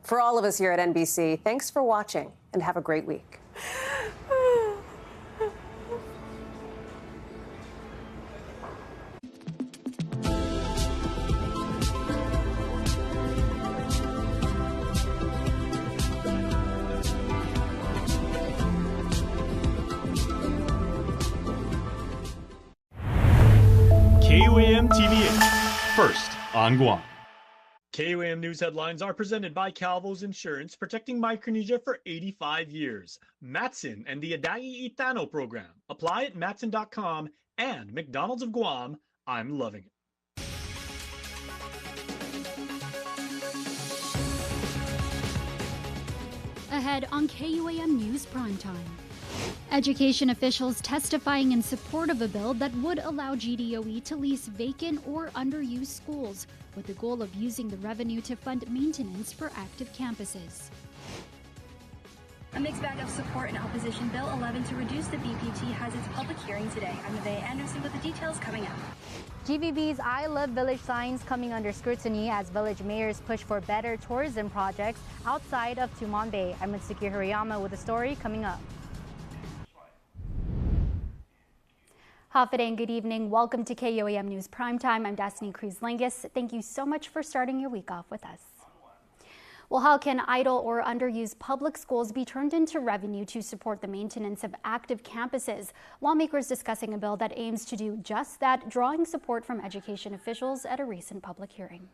For all of us here at NBC, thanks for watching and have a great week. KUAM TV8, first on Guam. KUAM News headlines are presented by Calvo's Insurance, protecting Micronesia for 85 years. Matson and the Adai Itano program. Apply at Matson.com and McDonald's of Guam. I'm loving it. Ahead on KUAM News Primetime. Education officials testifying in support of a bill that would allow GDOE to lease vacant or underused schools, with the goal of using the revenue to fund maintenance for active campuses. A mixed bag of support in opposition Bill 11 to reduce the BPT has its public hearing today. I'm Nevaeh Anderson with the details coming up. GVB's I Love Village signs coming under scrutiny as village mayors push for better tourism projects outside of Tumon Bay. I'm Mitsuki Hirayama with the story coming up. Hafa and good evening. Welcome to KUAM News Primetime. I'm Destiny Cruz-Langus. Thank you so much for starting your week off with us. Well, how can idle or underused public schools be turned into revenue to support the maintenance of active campuses? Lawmakers discussing a bill that aims to do just that, drawing support from education officials at a recent public hearing.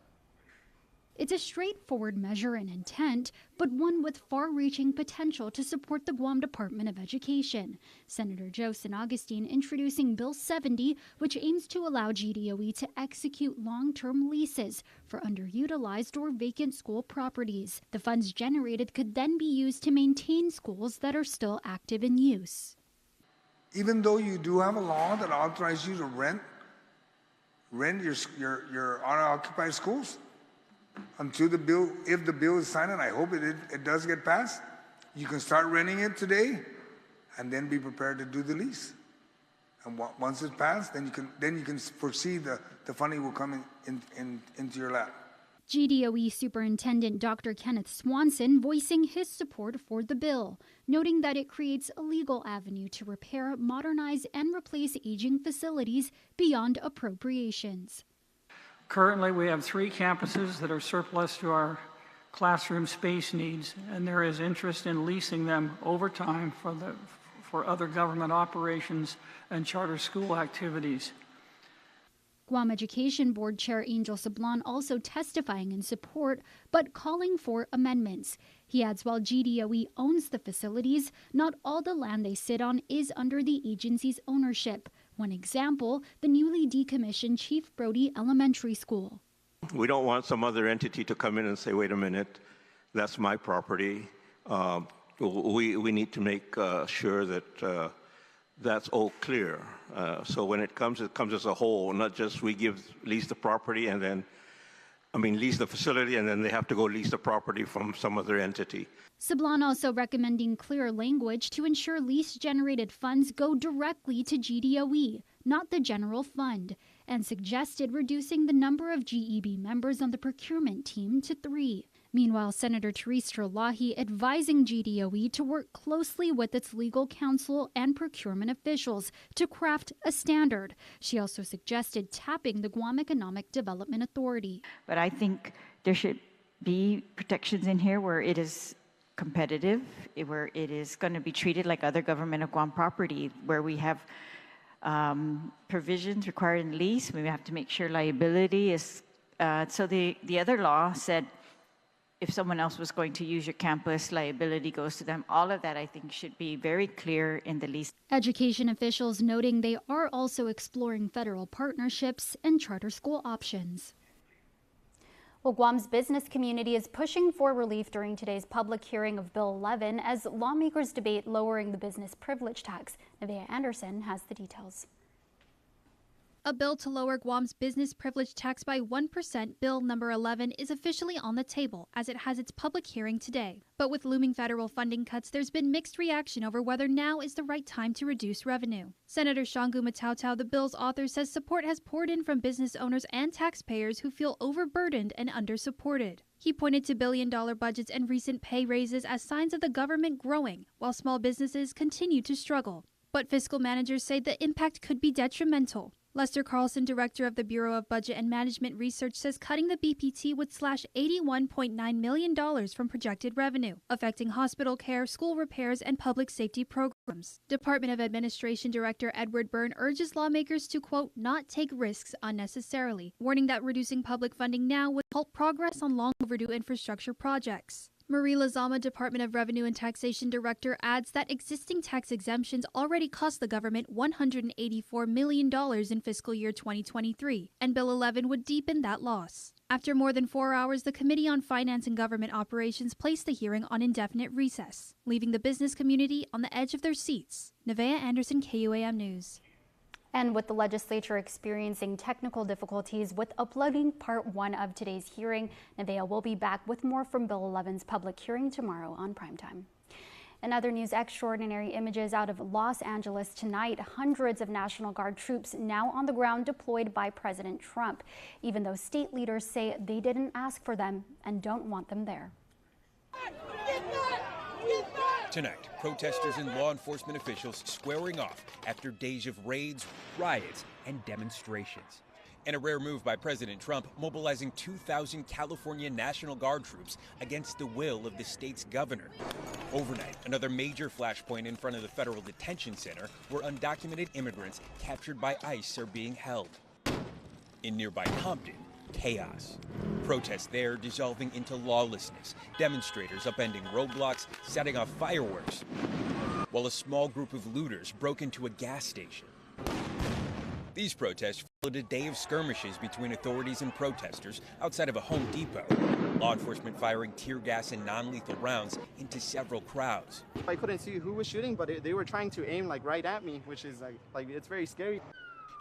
It's a straightforward measure in intent, but one with far-reaching potential to support the Guam Department of Education. Senator Joe San Agustin introducing Bill 70, which aims to allow GDOE to execute long-term leases for underutilized or vacant school properties. The funds generated could then be used to maintain schools that are still active in use. Even though you do have a law that authorizes you to rent your unoccupied schools, until the bill, if the bill is signed, and I hope it does get passed, you can start renting it today and then be prepared to do the lease. And once it's passed, then you can foresee the funding will come into your lap. GDOE Superintendent Dr. Kenneth Swanson voicing his support for the bill, noting that it creates a legal avenue to repair, modernize, and replace aging facilities beyond appropriations. Currently, we have 3 campuses that are surplus to our classroom space needs, and there is interest in leasing them over time for other government operations and charter school activities. Guam Education Board Chair Angel Sablan also testifying in support, but calling for amendments. He adds while GDOE owns the facilities, not all the land they sit on is under the agency's ownership. One example, the newly decommissioned Chief Brody Elementary School. We don't want some other entity to come in and say, wait a minute, that's my property. We need to make sure that that's all clear. So when it comes as a whole, not just we lease the property and then, lease the facility and then they have to go lease the property from some other entity. Sablan also recommending clear language to ensure lease-generated funds go directly to GDOE, not the general fund, and suggested reducing the number of GEB members on the procurement team to 3. Meanwhile, Senator Therese Terlahi advising GDOE to work closely with its legal counsel and procurement officials to craft a standard. She also suggested tapping the Guam Economic Development Authority. But I think there should be protections in here where it is competitive, where it is going to be treated like other government of Guam property, where we have provisions required in lease. We have to make sure liability is, so the other law said if someone else was going to use your campus, liability goes to them. All of that, I think, should be very clear in the lease. Education officials noting they are also exploring federal partnerships and charter school options. Well, Guam's business community is pushing for relief during today's public hearing of Bill 11 as lawmakers debate lowering the business privilege tax. Nevaeh Anderson has the details. A bill to lower Guam's business privilege tax by 1%, Bill number 11, is officially on the table as it has its public hearing today. But with looming federal funding cuts, there's been mixed reaction over whether now is the right time to reduce revenue. Senator Shangu Matautau, the bill's author, says support has poured in from business owners and taxpayers who feel overburdened and undersupported. He pointed to billion-dollar budgets and recent pay raises as signs of the government growing, while small businesses continue to struggle. But fiscal managers say the impact could be detrimental. Lester Carlson, director of the Bureau of Budget and Management Research, says cutting the BPT would slash $81.9 million from projected revenue, affecting hospital care, school repairs, and public safety programs. Department of Administration Director Edward Byrne urges lawmakers to, quote, not take risks unnecessarily, warning that reducing public funding now would halt progress on long overdue infrastructure projects. Marie Lazama, Department of Revenue and Taxation Director, adds that existing tax exemptions already cost the government $184 million in fiscal year 2023, and Bill 11 would deepen that loss. After more than 4 hours, the Committee on Finance and Government Operations placed the hearing on indefinite recess, leaving the business community on the edge of their seats. Nevaeh Anderson, KUAM News. And with the legislature experiencing technical difficulties with uploading part 1 of today's hearing, Nevaeh will be back with more from Bill 11's public hearing tomorrow on Primetime. In other news, extraordinary images out of Los Angeles tonight. Hundreds of National Guard troops now on the ground deployed by President Trump, even though state leaders say they didn't ask for them and don't want them there. Tonight, protesters and law enforcement officials squaring off after days of raids, riots, and demonstrations. And a rare move by President Trump, mobilizing 2,000 California National Guard troops against the will of the state's governor. Overnight, another major flashpoint in front of the federal detention center where undocumented immigrants captured by ICE are being held. In nearby Compton, chaos. Protests there dissolving into lawlessness, demonstrators upending roadblocks, setting off fireworks, while a small group of looters broke into a gas station. These protests followed a day of skirmishes between authorities and protesters outside of a Home Depot. Law enforcement firing tear gas and non-lethal rounds into several crowds. I couldn't see who was shooting, but they were trying to aim right at me, which is like it's very scary.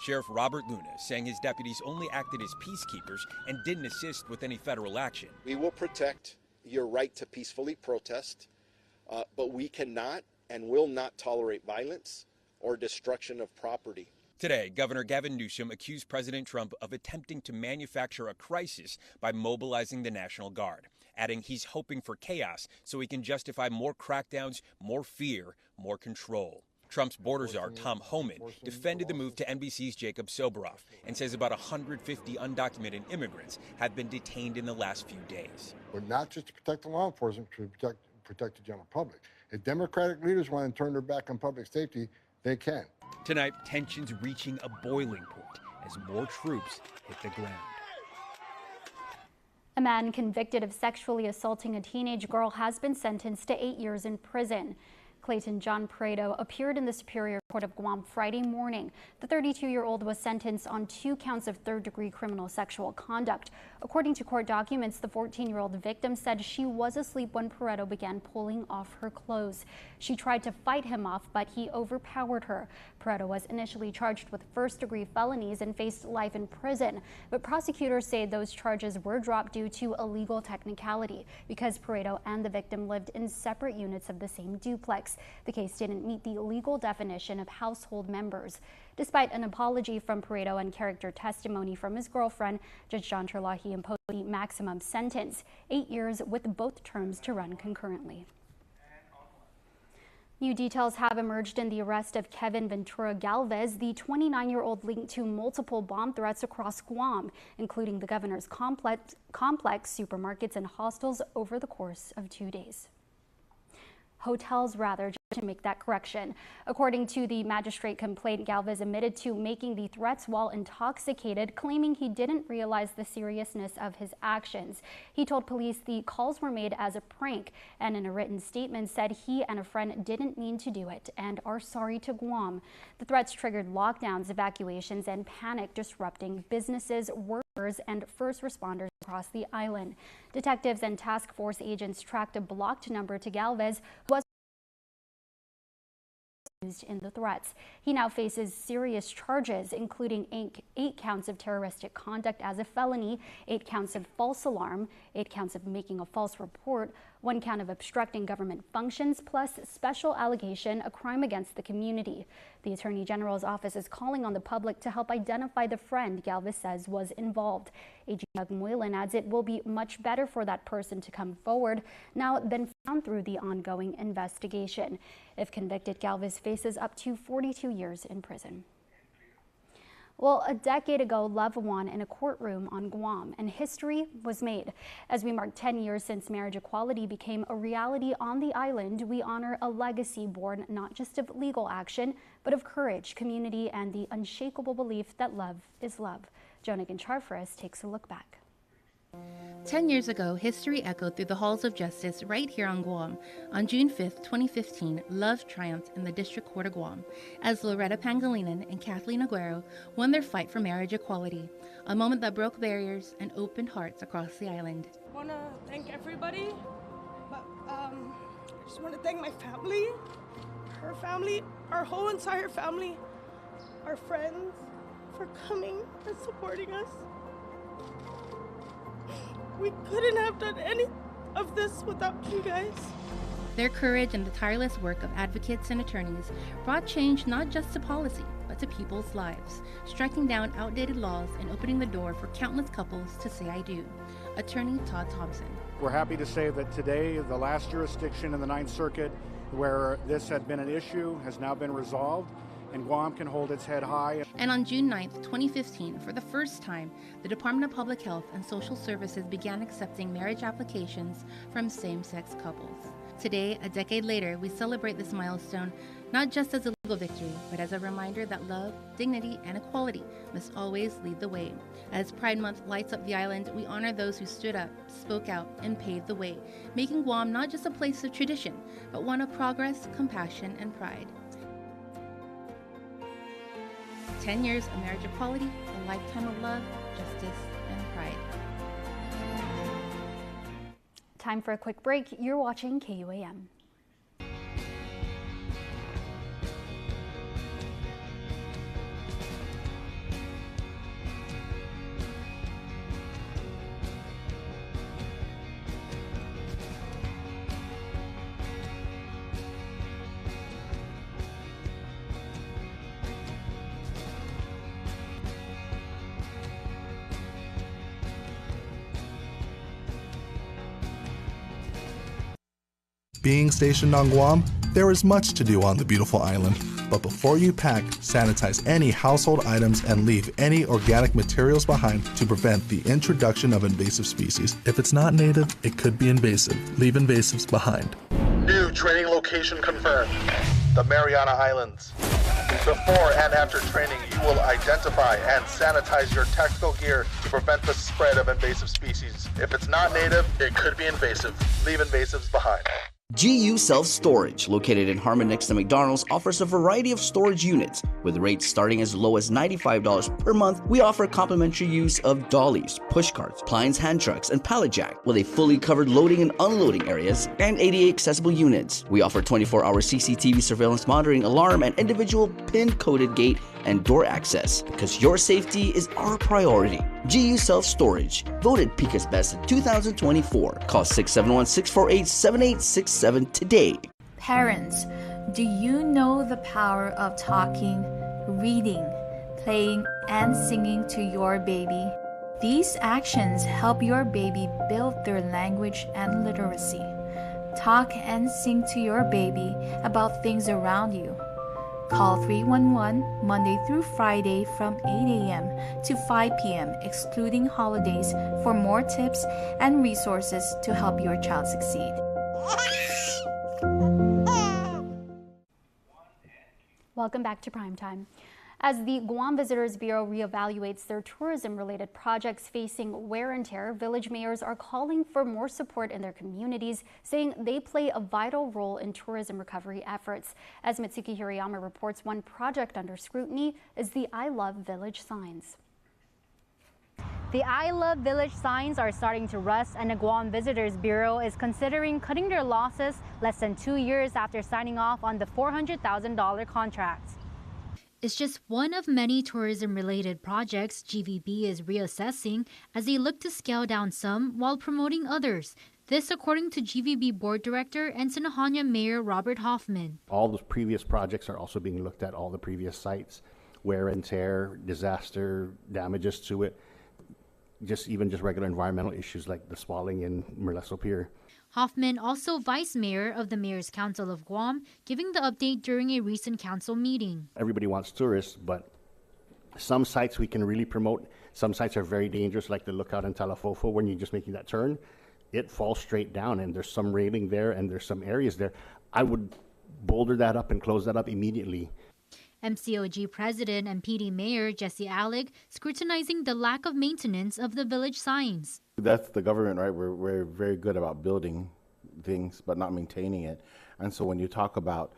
Sheriff Robert Luna saying his deputies only acted as peacekeepers and didn't assist with any federal action. We will protect your right to peacefully protest, but we cannot and will not tolerate violence or destruction of property. Today, Governor Gavin Newsom accused President Trump of attempting to manufacture a crisis by mobilizing the National Guard, adding he's hoping for chaos so he can justify more crackdowns, more fear, more control. Trump's border czar, Tom Homan, defended the move to NBC's Jacob Soboroff and says about 150 undocumented immigrants have been detained in the last few days. But not just to protect the law enforcement, to protect the general public. If Democratic leaders want to turn their back on public safety, they can. Tonight, tensions reaching a boiling point as more troops hit the ground. A man convicted of sexually assaulting a teenage girl has been sentenced to 8 years in prison. Clayton John Pareto appeared in the Superior Court of Guam Friday morning. The 32-year-old was sentenced on 2 counts of third-degree criminal sexual conduct. According to court documents, the 14-year-old victim said she was asleep when Pareto began pulling off her clothes. She tried to fight him off, but he overpowered her. Pareto was initially charged with first-degree felonies and faced life in prison, but prosecutors say those charges were dropped due to a legal technicality because Pareto and the victim lived in separate units of the same duplex. The case didn't meet the legal definition of household members. Despite an apology from Pareto and character testimony from his girlfriend, Judge John Terlahi imposed the maximum sentence, 8 years with both terms to run concurrently. New details have emerged in the arrest of Kevin Ventura Galvez, the 29-year-old linked to multiple bomb threats across Guam, including the governor's complex, supermarkets, and hostels over the course of 2 days. Hotels, rather, to make that correction. According to the magistrate complaint, Galvez admitted to making the threats while intoxicated, claiming he didn't realize the seriousness of his actions. He told police the calls were made as a prank, and in a written statement said he and a friend didn't mean to do it and are sorry to Guam. The threats triggered lockdowns, evacuations, and panic, disrupting businesses, workers, and first responders across the island. Detectives and task force agents tracked a blocked number to Galvez, who was used in the threats. He now faces serious charges, including 8 counts of terroristic conduct as a felony, 8 counts of false alarm, 8 counts of making a false report, 1 count of obstructing government functions, plus special allegation, a crime against the community. The Attorney General's office is calling on the public to help identify the friend Galvez says was involved. AG Moylan adds it will be much better for that person to come forward now than found through the ongoing investigation. If convicted, Galvez faces up to 42 years in prison. Well, a decade ago, love won in a courtroom on Guam, and history was made. As we mark 10 years since marriage equality became a reality on the island, we honor a legacy born not just of legal action, but of courage, community, and the unshakable belief that love is love. Jonah Ginchar takes a look back. 10 years ago, history echoed through the halls of justice right here on Guam. On June 5, 2015, love triumphed in the District Court of Guam as Loretta Pangilinan and Kathleen Aguero won their fight for marriage equality, a moment that broke barriers and opened hearts across the island. I want to thank everybody, but I just want to thank my family, her family, our whole entire family, our friends, for coming and supporting us. We couldn't have done any of this without you guys. Their courage and the tireless work of advocates and attorneys brought change not just to policy, but to people's lives, striking down outdated laws and opening the door for countless couples to say I do. Attorney Todd Thompson. We're happy to say that today, the last jurisdiction in the Ninth Circuit where this had been an issue has now been resolved, and Guam can hold its head high. And on June 9th, 2015, for the first time, the Department of Public Health and Social Services began accepting marriage applications from same-sex couples. Today, a decade later, we celebrate this milestone not just as a legal victory, but as a reminder that love, dignity, and equality must always lead the way. As Pride Month lights up the island, we honor those who stood up, spoke out, and paved the way, making Guam not just a place of tradition, but one of progress, compassion, and pride. 10 years of marriage equality, a lifetime of love, justice, and pride. Time for a quick break. You're watching KUAM. Being stationed on Guam, there is much to do on the beautiful island. But before you pack, sanitize any household items and leave any organic materials behind to prevent the introduction of invasive species. If it's not native, it could be invasive. Leave invasives behind. New training location confirmed. The Mariana Islands. Before and after training, you will identify and sanitize your tactical gear to prevent the spread of invasive species. If it's not native, it could be invasive. Leave invasives behind. GU Self-Storage, located in Harmon next to McDonald's, offers a variety of storage units. With rates starting as low as $95 per month, we offer complimentary use of dollies, push carts, appliance hand trucks, and pallet jack, with a fully covered loading and unloading areas and ADA accessible units. We offer 24-hour CCTV surveillance monitoring, alarm, and individual pin-coded gate and door access, because your safety is our priority. GU Self-Storage, voted Pica's Best in 2024. Call 671-648-7867 today. Parents, do you know the power of talking, reading, playing, and singing to your baby? These actions help your baby build their language and literacy. Talk and sing to your baby about things around you. Call 311 Monday through Friday from 8 a.m. to 5 p.m. excluding holidays for more tips and resources to help your child succeed. Welcome back to Primetime. As the Guam Visitors Bureau reevaluates their tourism-related projects facing wear and tear, village mayors are calling for more support in their communities, saying they play a vital role in tourism recovery efforts. As Mitsuki Hirayama reports, one project under scrutiny is the I Love Village signs. The I Love Village signs are starting to rust, and the Guam Visitors Bureau is considering cutting their losses less than 2 years after signing off on the $400,000 contract. It's just one of many tourism-related projects GVB is reassessing as they look to scale down some while promoting others. This according to GVB Board Director and Sinahanya Mayor Robert Hoffman. All the previous projects are also being looked at, all the previous sites, wear and tear, disaster, damages to it, just regular environmental issues like the spalling in Merleso Pier. Hoffman, also vice mayor of the Mayor's Council of Guam, giving the update during a recent council meeting. Everybody wants tourists, but some sites we can really promote. Some sites are very dangerous, like the lookout in Talafofo when you're just making that turn. It falls straight down, and there's some railing there, and there's some areas there. I would boulder that up and close that up immediately. MCOG President and PD Mayor Jesse Alec scrutinizing the lack of maintenance of the village signs. That's the government, right? We're very good about building things, but not maintaining it. And so when you talk about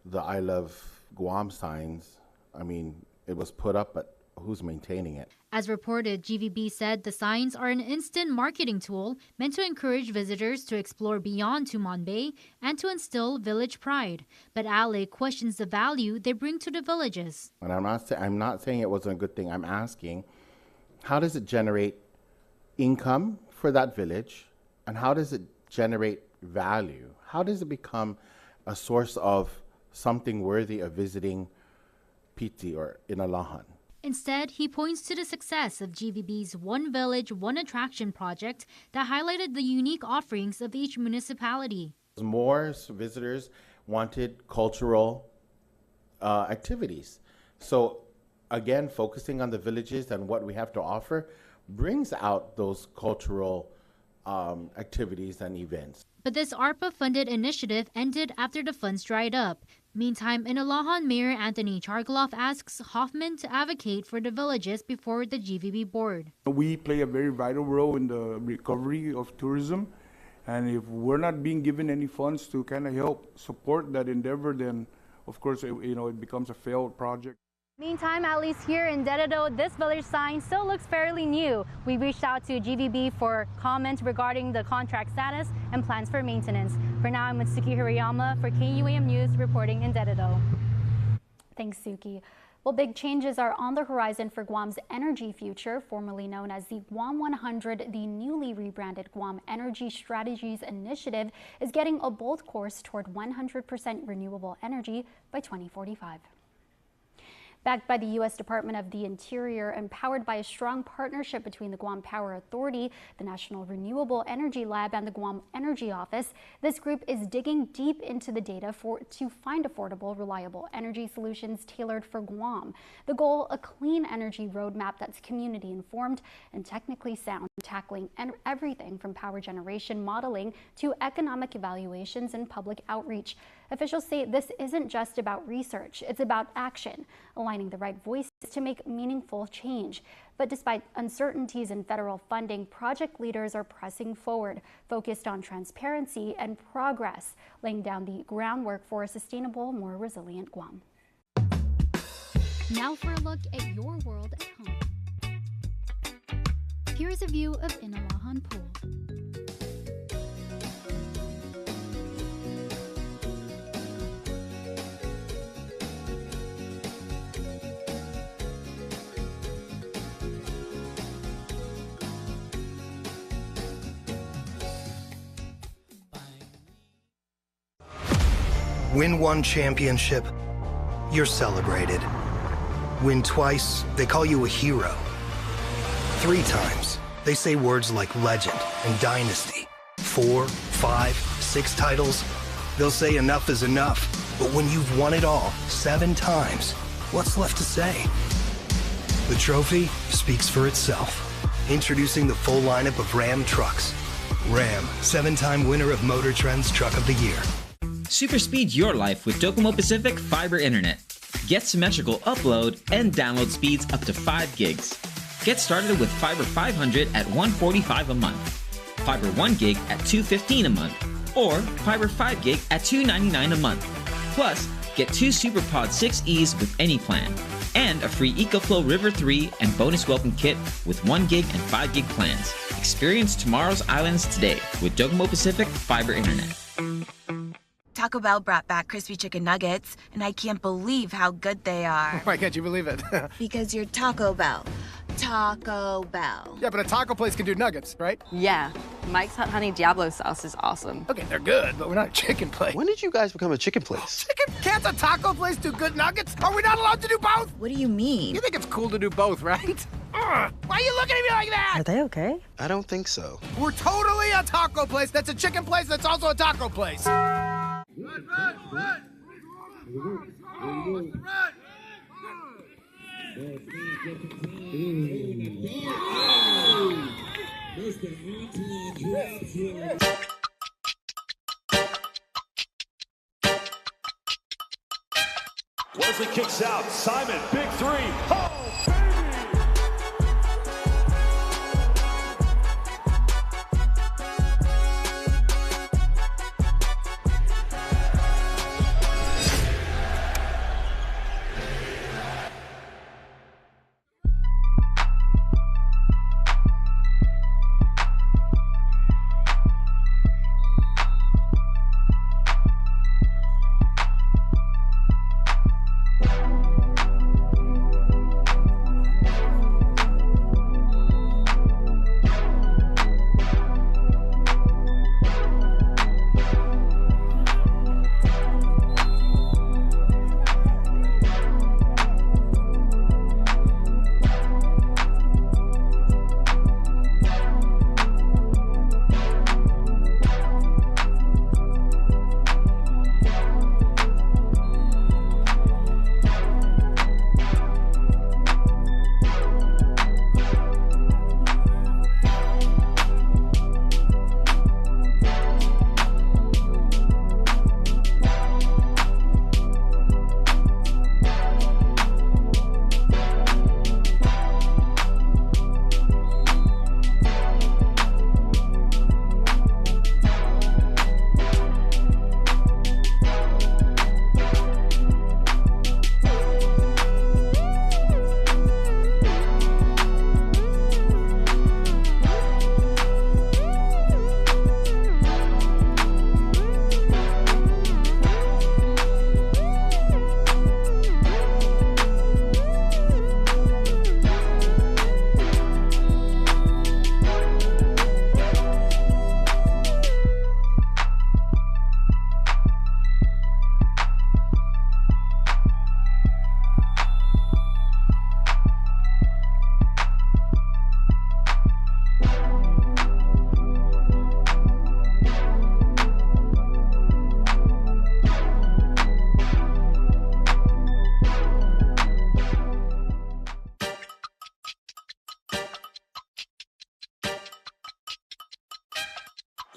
the I Love Guam signs, I mean, it was put up, but who's maintaining it? As reported, GVB said the signs are an instant marketing tool meant to encourage visitors to explore beyond Tumon Bay and to instill village pride. But Ale questions the value they bring to the villages. And I'm not saying it wasn't a good thing. I'm asking, how does it generate income for that village? And how does it generate value? How does it become a source of something worthy of visiting Piti or Inalahan? Instead, he points to the success of GVB's One Village, One Attraction project that highlighted the unique offerings of each municipality. More visitors wanted cultural activities. So again, focusing on the villages and what we have to offer brings out those cultural activities and events. But this ARPA-funded initiative ended after the funds dried up. Meantime, Inalahan Mayor Anthony Chargaloff asks Hoffman to advocate for the villages before the GVB board. We play a very vital role in the recovery of tourism, and if we're not being given any funds to kind of help support that endeavor, then of course it becomes a failed project. Meantime, at least here in Dededo, this village sign still looks fairly new. We reached out to GVB for comments regarding the contract status and plans for maintenance. For now, I'm with Suki Hirayama for KUAM News reporting in Dededo. Thanks, Suki. Well, big changes are on the horizon for Guam's energy future, formerly known as the Guam 100. The newly rebranded Guam Energy Strategies Initiative is getting a bold course toward 100% renewable energy by 2045. Backed by the U.S. Department of the Interior and powered by a strong partnership between the Guam Power Authority, the National Renewable Energy Lab, and the Guam Energy Office, this group is digging deep into the data to find affordable, reliable energy solutions tailored for Guam. The goal, a clean energy roadmap that's community-informed and technically sound, tackling everything from power generation modeling to economic evaluations and public outreach. Officials say this isn't just about research, it's about action, aligning the right voices to make meaningful change. But despite uncertainties in federal funding, project leaders are pressing forward, focused on transparency and progress, laying down the groundwork for a sustainable, more resilient Guam. Now for a look at your world at home. Here's a view of Inalahan Pool. Win one championship, you're celebrated. Win twice, they call you a hero. 3 times, they say words like legend and dynasty. 4, 5, 6 titles, they'll say enough is enough. But when you've won it all 7 times, what's left to say? The trophy speaks for itself. Introducing the full lineup of Ram trucks. Ram, 7-time winner of Motor Trend's Truck of the Year. Superspeed your life with Docomo Pacific Fiber Internet. Get symmetrical upload and download speeds up to 5 gigs. Get started with Fiber 500 at $145 a month, Fiber 1 gig at $215 a month, or Fiber 5 gig at $299 a month. Plus, get 2 SuperPod 6Es with any plan, and a free EcoFlow River 3 and bonus welcome kit with 1 gig and 5 gig plans. Experience tomorrow's islands today with Docomo Pacific Fiber Internet. Taco Bell brought back crispy chicken nuggets, and I can't believe how good they are. Why can't you believe it? Because you're Taco Bell. Taco Bell. Yeah, but a taco place can do nuggets, right? Yeah. Mike's Hot Honey Diablo sauce is awesome. Okay, they're good, but we're not a chicken place. When did you guys become a chicken place? Chicken? Can't a taco place do good nuggets? Are we not allowed to do both? What do you mean? You think it's cool to do both, right? Why are you looking at me like that? Are they okay? I don't think so. We're totally a taco place that's a chicken place that's also a taco place. Wesley kicks out. Simon, big three. Oh,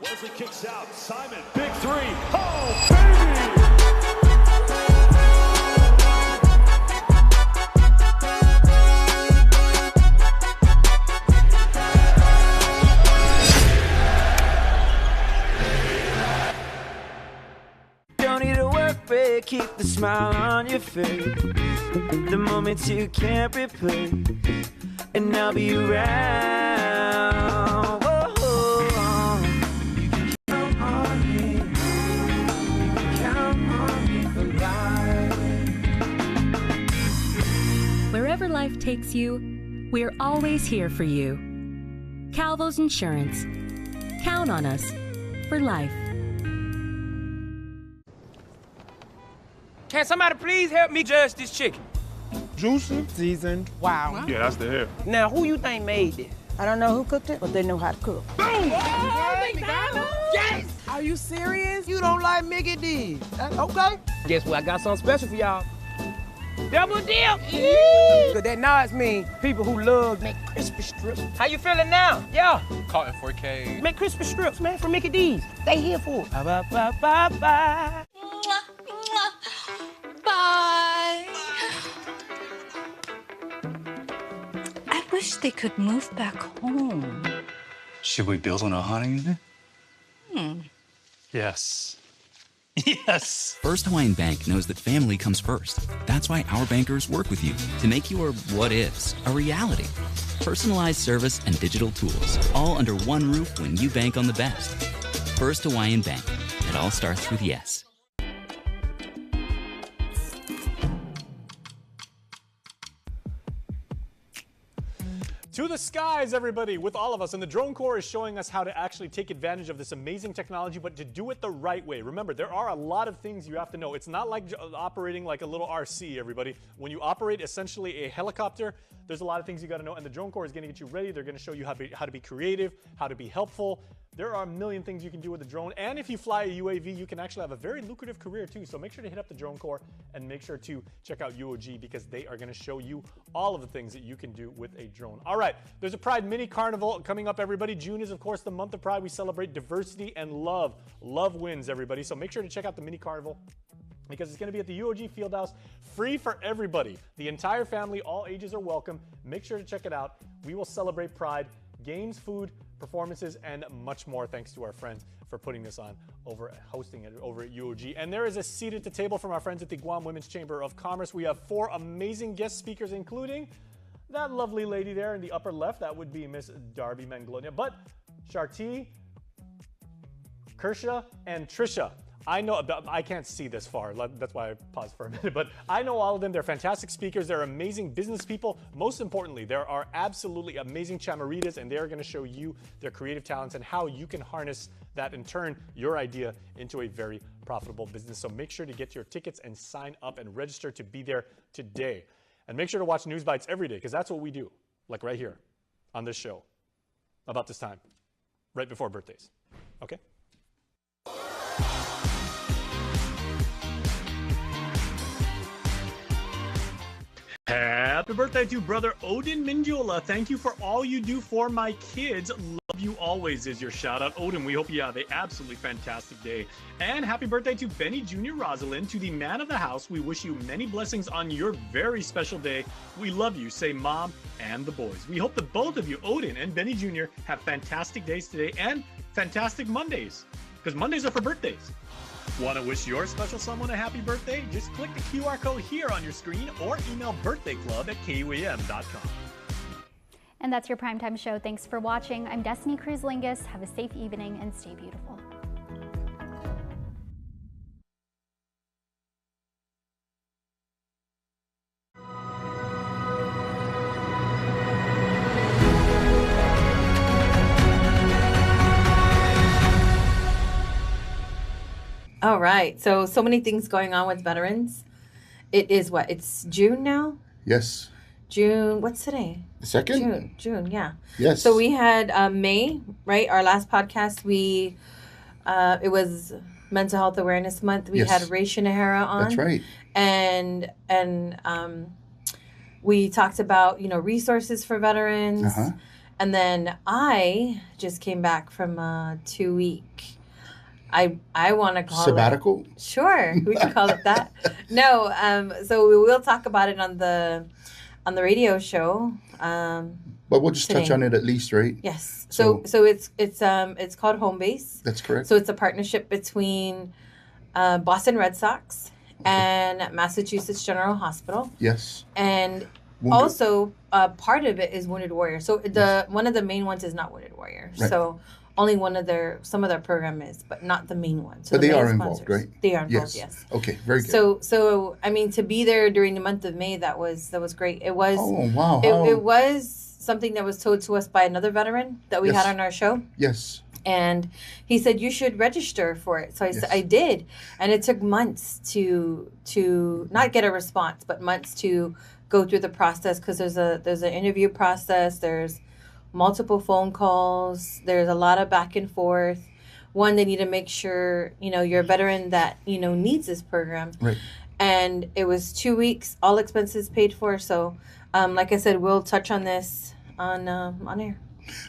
Wesley kicks out. Simon, big three. Oh, baby! Don't need a work break, keep the smile on your face. The moments you can't replace, and I'll be around. Whoa. You can count on me. You can count on me for life. Wherever life takes you, we're always here for you. Calvo's Insurance. Count on us for life. Can somebody please help me judge this chicken? Juicy, seasoned. Wow. Yeah, that's the hair. Now, who you think made this? I don't know who cooked it, but they know how to cook. Boom! Oh, McDonald! Yes! Are you serious? You don't like Mickey D's? Okay. Guess what? I got something special for y'all. Double dip! Cause that nods mean people who love McCrispy strips. How you feeling now? Yeah. Caught in 4K. McCrispy strips, man, from Mickey D's. They here for it. Bye. Bye. I wish they could move back home. Should we build on a honeymoon? Yes. Yes! First Hawaiian Bank knows that family comes first. That's why our bankers work with you to make your what-ifs a reality. Personalized service and digital tools, all under one roof when you bank on the best. First Hawaiian Bank. It all starts with yes. To the skies, everybody, with all of us. And the Drone Corps is showing us how to actually take advantage of this amazing technology, but to do it the right way. Remember, there are a lot of things you have to know. It's not like operating like a little RC, everybody. When you operate essentially a helicopter, there's a lot of things you got to know. And the Drone Corps is going to get you ready. They're going to show you how to be creative, how to be helpful. There are a million things you can do with a drone. And if you fly a UAV, you can actually have a very lucrative career too. So make sure to hit up the Drone Corps and make sure to check out UOG because they are going to show you all of the things that you can do with a drone. All right, there's a Pride Mini Carnival coming up, everybody. June is, of course, the month of Pride. We celebrate diversity and love. Love wins, everybody. So make sure to check out the Mini Carnival because it's going to be at the UOG Fieldhouse, free for everybody. The entire family, all ages are welcome. Make sure to check it out. We will celebrate Pride, games, food, performances, and much more. Thanks to our friends for putting this on, hosting it over at UOG. And there is a seat at the table from our friends at the Guam Women's Chamber of Commerce. We have 4 amazing guest speakers, including that lovely lady there in the upper left. That would be Miss Darby Manglonia. But Sharti, Kersha, and Trisha. I know, I can't see this far, that's why I paused for a minute, but I know all of them. They're fantastic speakers. They're amazing business people. Most importantly, there are absolutely amazing chamaritas, and they're going to show you their creative talents and how you can harness that and turn your idea into a very profitable business. So make sure to get your tickets and sign up and register to be there today. And make sure to watch News Bites every day because that's what we do, like right here on this show about this time, right before birthdays. Okay? Happy birthday to brother Odin Minjola. Thank you for all you do for my kids. Love you always is your shout out. Odin, we hope you have an absolutely fantastic day. And happy birthday to Benny Jr. Rosalind. To the man of the house, we wish you many blessings on your very special day. We love you, say mom and the boys. We hope that both of you, Odin and Benny Jr., have fantastic days today and fantastic Mondays, because Mondays are for birthdays. Want to wish your special someone a happy birthday? Just click the QR code here on your screen or email birthdayclub@KUAM.com. And that's your Primetime Show. Thanks for watching. I'm Destiny Cruz-Lingus. Have a safe evening and stay beautiful. All right. So many things going on with veterans. It is what? It's June now? Yes. June. What's today? The 2nd? June, yeah. Yes. So we had May, right? Our last podcast, it was Mental Health Awareness Month. We had Ray Shinahara on. That's right. And we talked about, resources for veterans. Uh-huh. And then I just came back from a 2-week I want to call sabbatical? it Sure, we can call it that. No, so we will talk about it on the radio show. But we'll just touch on it at least, right? Yes. So it's called Home Base. That's correct. So it's a partnership between Boston Red Sox and Massachusetts General Hospital. Yes. And also part of it is Wounded Warrior. So one of the main ones is not Wounded Warrior. Right. So only some of their program is, but not the main one. So but they are involved, right? They are involved, yes. Okay, very good. So I mean, to be there during the month of May, that was great. It was. Oh wow! It was something that was told to us by another veteran that we had on our show. Yes. And he said you should register for it. So I did, and it took months to not get a response, but months to go through the process because there's an interview process. There's multiple phone calls. There's a lot of back and forth. One, they need to make sure, you're a veteran that, needs this program. Right. And it was 2 weeks, all expenses paid for. So, like I said, we'll touch on this on air.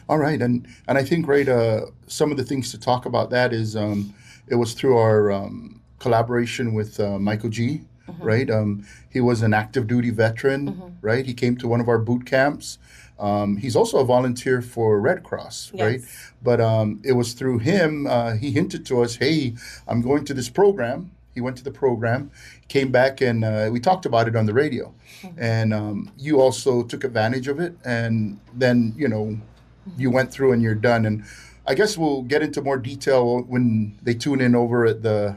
All right. And I think, some of the things to talk about that is it was through our collaboration with Michael G., mm-hmm. right? He was an active duty veteran, mm-hmm. right? He came to one of our boot camps. He's also a volunteer for Red Cross, right? But it was through him, he hinted to us, hey, I'm going to this program. He went to the program, came back, and we talked about it on the radio. Mm-hmm. And you also took advantage of it. And then, you went through and you're done. And I guess we'll get into more detail when they tune in over at the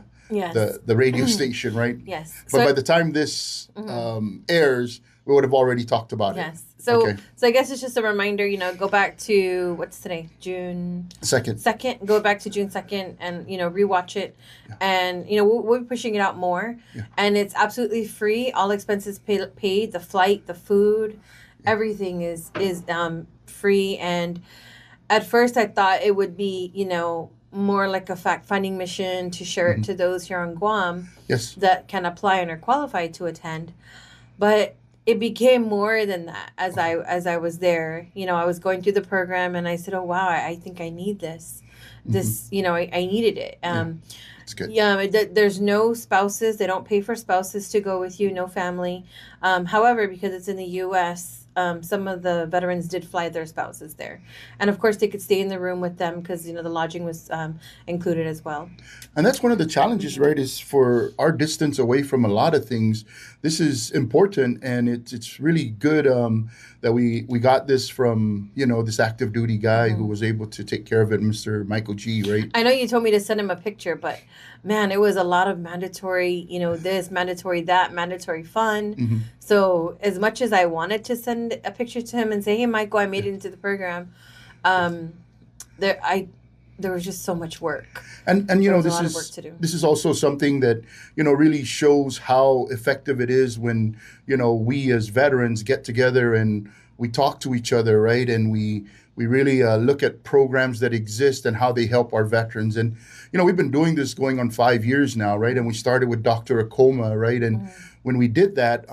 radio station, right? Yes. But by the time this airs, we would have already talked about it. Yes. So, Okay. so I guess it's just a reminder, go back to, what's today? June 2nd. Go back to June 2nd and, rewatch it. Yeah. And, we'll be pushing it out more. Yeah. And it's absolutely free. All expenses paid, the flight, the food, everything is free. And at first I thought it would be, more like a fact-finding mission to share it to those here on Guam that can apply and are qualified to attend. But it became more than that as I was there. I was going through the program and I said, oh, wow, I think I need this. This, I needed it. It's good. Yeah, there's no spouses. They don't pay for spouses to go with you, no family. However, because it's in the U.S., some of the veterans did fly their spouses there. And of course, they could stay in the room with them because, the lodging was included as well. And that's one of the challenges, right, is for our distance away from a lot of things. This is important, and it's really good that we got this from, this active duty guy who was able to take care of it, Mr. Michael G., right? I know you told me to send him a picture, but man, it was a lot of mandatory, this, mandatory that, mandatory fun. So as much as I wanted to send a picture to him and say, hey, Michael, I made it into the program, there was just so much work. And this is also something that, really shows how effective it is when, we as veterans get together and we talk to each other, right? And we really look at programs that exist and how they help our veterans. And, we've been doing this going on 5 years now, right? And we started with Dr. Akoma, right? And when we did that,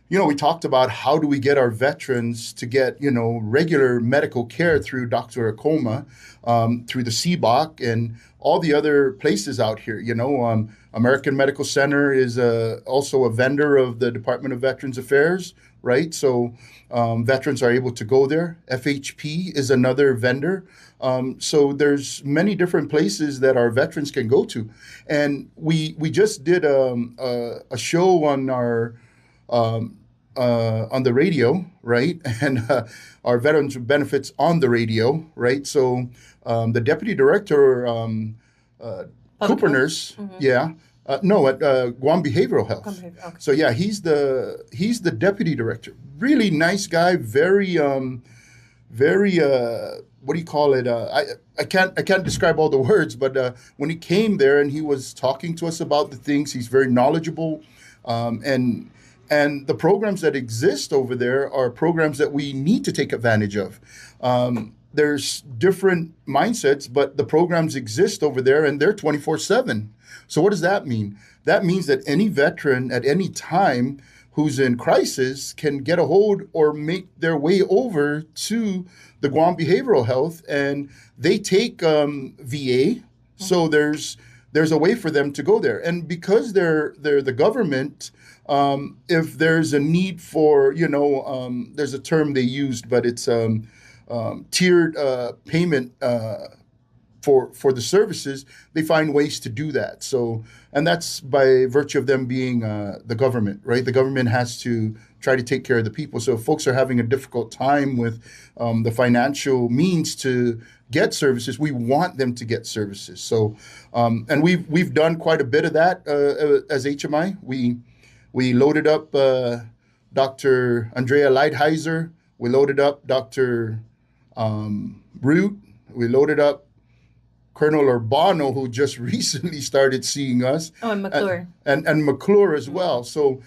we talked about how do we get our veterans to get, regular medical care through Dr. Akoma, through the CBOC and all the other places out here. American Medical Center is also a vendor of the Department of Veterans Affairs, right? So veterans are able to go there. FHP is another vendor. So there's many different places that our veterans can go to. And we just did a show on our on the radio, right? And our veterans benefits on the radio, right? So the deputy director, Cooper Nurse, at Guam Behavioral Health. Okay. So yeah, he's the deputy director. Really nice guy. Very what do you call it? I can't describe all the words, but when he came there and he was talking to us about the things, he's very knowledgeable, and the programs that exist over there are programs that we need to take advantage of. There's different mindsets, but the programs exist over there and they're 24/7. So what does that mean? That means that any veteran at any time who's in crisis can get a hold or make their way over to the Guam Behavioral Health, and they take VA. So there's a way for them to go there. And because they're the government, if there's a need for, there's a term they used, but it's tiered payment for the services, they find ways to do that. So, and that's by virtue of them being the government, right? The government has to try to take care of the people. So if folks are having a difficult time with the financial means to get services, we want them to get services. So, and we've done quite a bit of that as HMI. We loaded up Dr. Andrea Leidheiser. We loaded up Dr. Root. We loaded up Colonel Urbano, who just recently started seeing us. Oh, and McClure. And McClure as well. So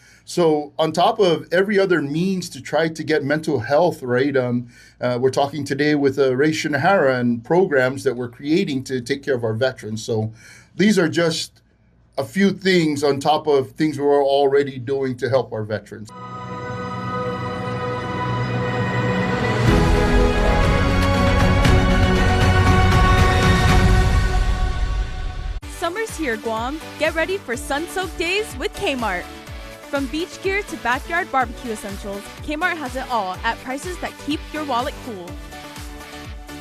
on top of every other means to try to get mental health, right? We're talking today with Ray Shinohara and programs that we're creating to take care of our veterans. So these are just a few things on top of things we're already doing to help our veterans. Summer's here, Guam. Get ready for sun-soaked days with Kmart. From beach gear to backyard barbecue essentials, Kmart has it all at prices that keep your wallet cool.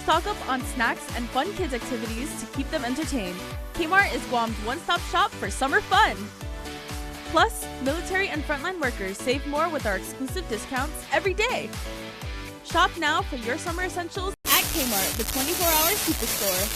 Stock up on snacks and fun kids activities to keep them entertained. Kmart is Guam's one-stop shop for summer fun. Plus, military and frontline workers save more with our exclusive discounts every day. Shop now for your summer essentials at Kmart, the 24-hour superstore.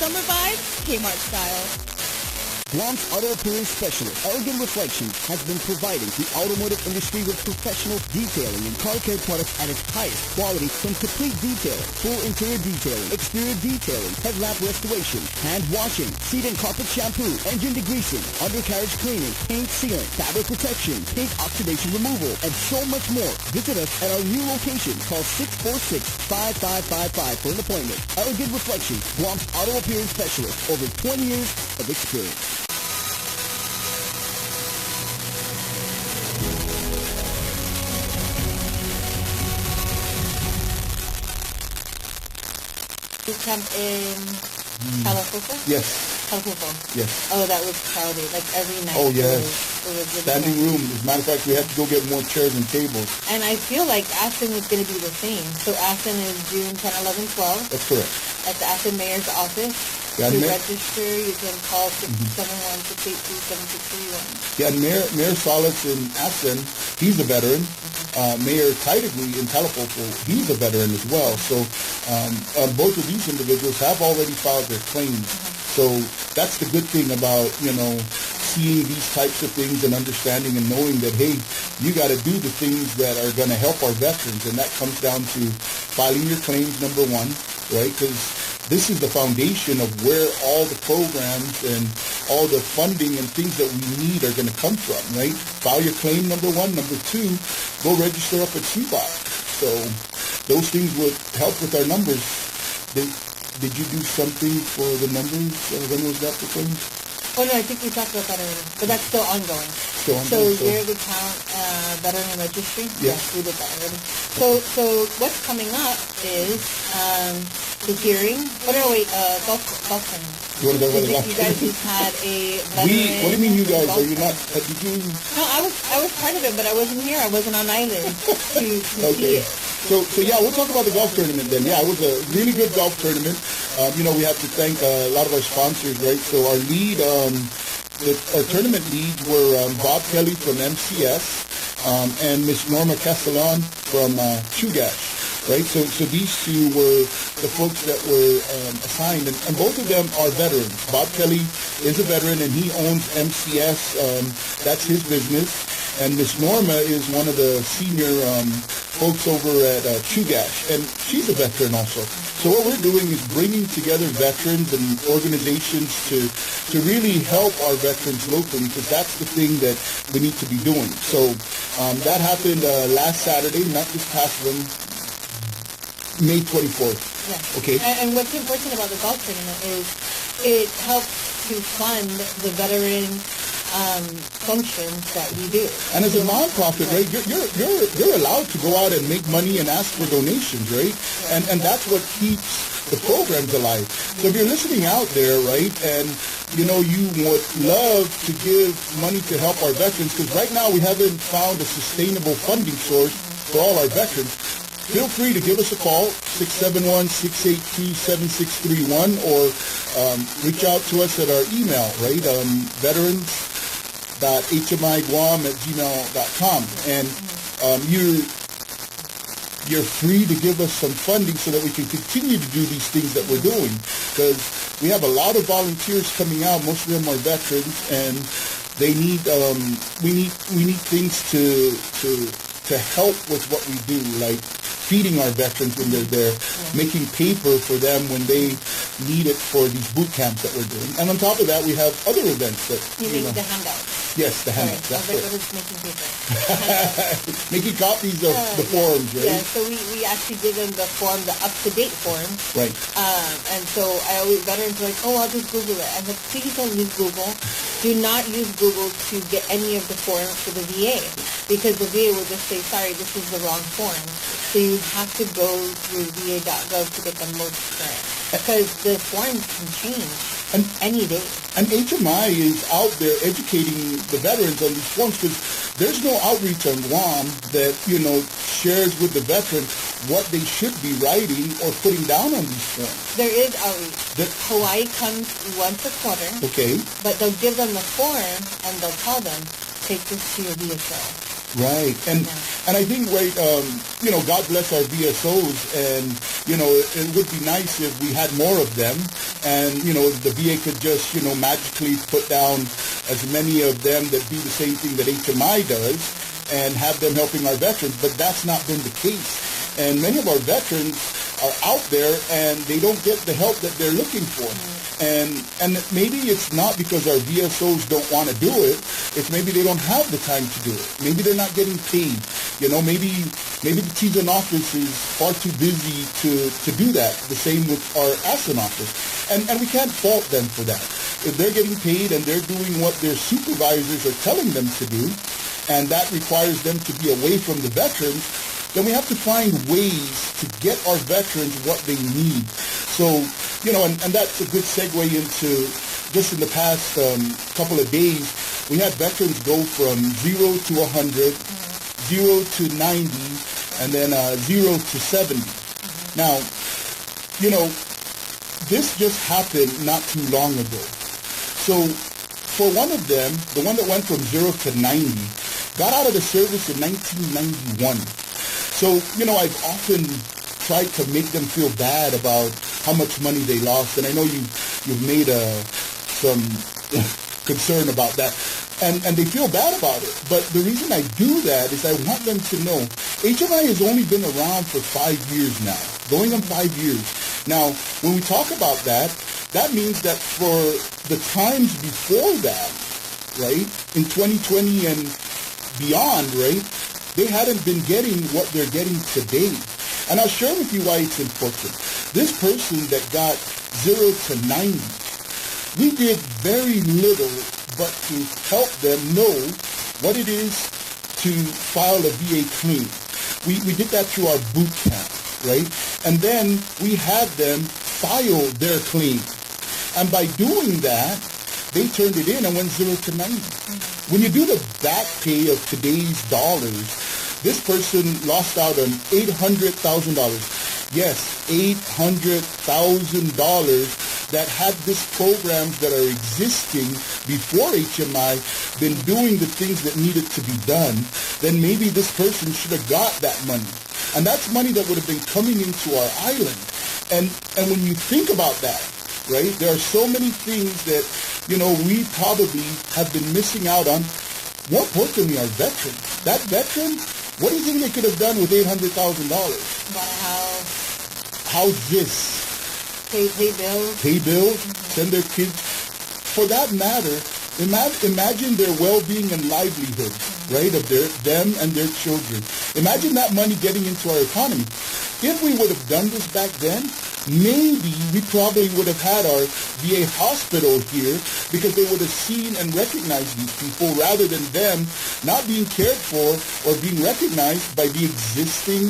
Summer vibes, Kmart style. Guam's auto appearance specialist, Elegant Reflections, has been providing the automotive industry with professional detailing and car care products at its highest quality, from complete detailing, full interior detailing, exterior detailing, headlamp restoration, hand washing, seat and carpet shampoo, engine degreasing, undercarriage cleaning, paint sealing, fabric protection, paint oxidation removal, and so much more. Visit us at our new location. Call 646-5555 for an appointment. Elegant Reflections, Guam's auto appearance specialist. Over 20 years of experience. You come in Calvo? Yes. Calvo. Yes. Oh, that was crowded. Like every night. Oh, yes. It was really standing crowded. room. As a matter of fact, we had to go get more chairs and tables. And I feel like Aston is going to be the same. So Aston is June 10, 11, 12. That's correct. At the Aston Mayor's office. Yeah, to register, you can call 671-682-7631. Yeah, Mayor Salas in Aston, he's a veteran. Mayor Tidegui in Telepopo, he's a veteran as well. So both of these individuals have already filed their claims. So that's the good thing about, seeing these types of things and understanding and knowing that, hey, you got to do the things that are going to help our veterans. And that comes down to filing your claims, number one, right? Because this is the foundation of where all the programs and all the funding and things that we need are going to come from, right? File your claim, number one. Number two, go register up at CBOT. So those things would help with our numbers. Did you do something for the numbers? When was that for claims? Oh, no, I think we talked about that already. But that's still ongoing. Still ongoing. So year of account, veteran registry? Yeah. Yes, we did that already. So what's coming up is the hearing. Oh, no, wait, golf tournament. You want to go over the golf You guys just had a veteran. What do you mean you guys? Are you not? Did you? No, I was part of it, but I wasn't here. I wasn't on island to see it. So yeah, we'll talk about the golf tournament then. Yeah, it was a really good golf tournament. We have to thank a lot of our sponsors, right? So our lead, our tournament leads were Bob Kelly from MCS and Miss Norma Castellan from Chugash. Right, so these two were the folks that were assigned, and both of them are veterans. Bob Kelly is a veteran, and he owns MCS. That's his business. And Miss Norma is one of the senior folks over at Chugash, and she's a veteran also. So what we're doing is bringing together veterans and organizations to really help our veterans locally, because that's the thing that we need to be doing. So that happened last Saturday, not this past one. May 24th. Yeah. Okay. And what's important about the golf tournament is it helps to fund the veteran functions that we do. And as a nonprofit, right, you're allowed to go out and make money and ask for donations, right? And that's what keeps the programs alive. So if you're listening out there, right, and you would love to give money to help our veterans, because right now we haven't found a sustainable funding source for all our veterans. Feel free to give us a call, 671-682-7631, or reach out to us at our email, right, veterans.hmiguam@gmail.com. And you're free to give us some funding so that we can continue to do these things that we're doing, because we have a lot of volunteers coming out. Most of them are veterans, and they need we need things to help with what we do, like feeding our veterans when they're there, making paper for them when they need it for these boot camps that we're doing. And on top of that, we have other events that, You mean the handouts? Yes, the handouts. That's what right. is making paper? Making copies of the forms, right? Yeah, so we actually give them the form, the up-to-date form. Right. And so veterans are like, I'll just Google it. I'm like, please don't use Google. Do not use Google to get any of the forms for the VA, because the VA will just say, sorry, this is the wrong form. So you have to go through va.gov to get the most current, because the forms can change any day. And HMI is out there educating the veterans on these forms, because there's no outreach on Guam that, shares with the veteran what they should be writing or putting down on these forms. There is outreach. Hawaii comes once a quarter. Okay. But they'll give them the form, and they'll tell them, take this to your DSO. Right. And I think, right, God bless our VSOs, and, it would be nice if we had more of them, and, the VA could just, magically put down as many of them that do the same thing that HMI does and have them helping our veterans, but that's not been the case. And many of our veterans are out there and they don't get the help that they're looking for. And maybe it's not because our VSOs don't want to do it. It's maybe they don't have the time to do it. Maybe they're not getting paid. Maybe the Tejan office is far too busy to do that. The same with our Aston office. And we can't fault them for that. If they're getting paid and they're doing what their supervisors are telling them to do, and that requires them to be away from the veterans, then we have to find ways to get our veterans what they need. So, and that's a good segue into just in the past couple of days, we had veterans go from 0 to 100, 0 to 90, and then 0 to 70. Now, this just happened not too long ago. So for one of them, the one that went from 0 to 90, got out of the service in 1991. So, I've often tried to make them feel bad about how much money they lost, and I know you've made some concern about that, and they feel bad about it. But the reason I do that is I want them to know HMI has only been around for 5 years now, going on 5 years. Now, when we talk about that, that means that for the times before that, right, in 2020 and beyond, right, they hadn't been getting what they're getting today. And I'll share with you why it's important. This person that got 0 to 90, we did very little but to help them know what it is to file a VA claim. We did that through our boot camp, right? And then we had them file their claim. And by doing that, they turned it in and went 0 to 90. When you do the back pay of today's dollars, this person lost out on $800,000. Yes, $800,000 that had these programs that are existing before HMI been doing the things that needed to be done, then maybe this person should have got that money. And that's money that would have been coming into our island. And when you think about that, right, there are so many things that, we probably have been missing out on. More importantly, our veterans. That veteran, what do you think they could have done with $800,000? Buy a house. Houses. Pay bills. Pay bills, send their kids. For that matter, imagine their well-being and livelihood, right, of them and their children. Imagine that money getting into our economy. If we would have done this back then, maybe we probably would have had our VA hospital here because they would have seen and recognized these people rather than them not being cared for or being recognized by the existing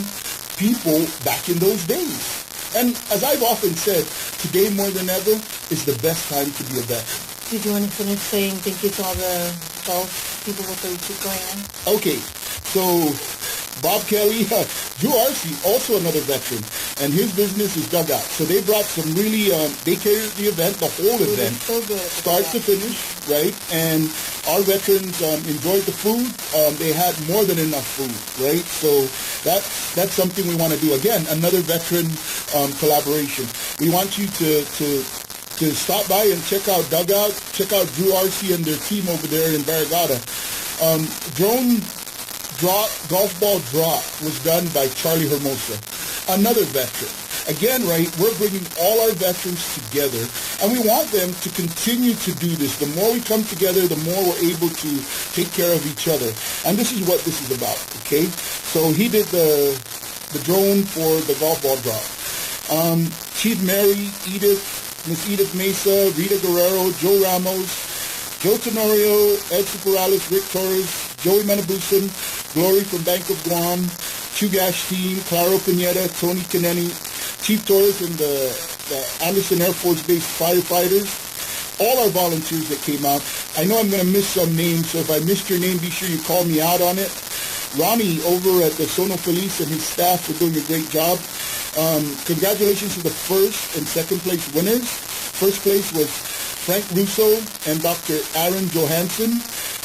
people back in those days. And as I've often said, today more than ever is the best time to be a veteran. Did you want to finish saying thank you to all the golf people before you keep going in? Okay, so Bob Kelly, Drew Arcee, also another veteran, and his business is Dugout. So they brought some really, they carried the event, the whole event, so good, start to finish, right? And our veterans enjoyed the food. They had more than enough food, right? So that's something we want to do. Again, another veteran collaboration. We want you to stop by and check out Dugout, check out Drew Arcee and their team over there in Barrigada. Drone golf ball drop was done by Charlie Hermosa, another veteran. Again, right, we're bringing all our veterans together, and we want them to continue to do this. The more we come together, the more we're able to take care of each other. And this is what this is about, okay? So he did the drone for the golf ball drop. Chief Mary, Miss Edith Mesa, Rita Guerrero, Joe Ramos, Joe Tenorio, Ed Superales, Rick Torres, Joey Manabusan, Glory from Bank of Guam, Chugash team, Claro Pineda, Tony Caneni, Chief Torres and the Anderson Air Force Base firefighters, all our volunteers that came out. I know I'm going to miss some names, so if I missed your name, be sure you call me out on it. Ronnie over at the Sono Feliz and his staff for doing a great job. Congratulations to the first and second place winners. First place was Frank Russo and Dr. Aaron Johansson.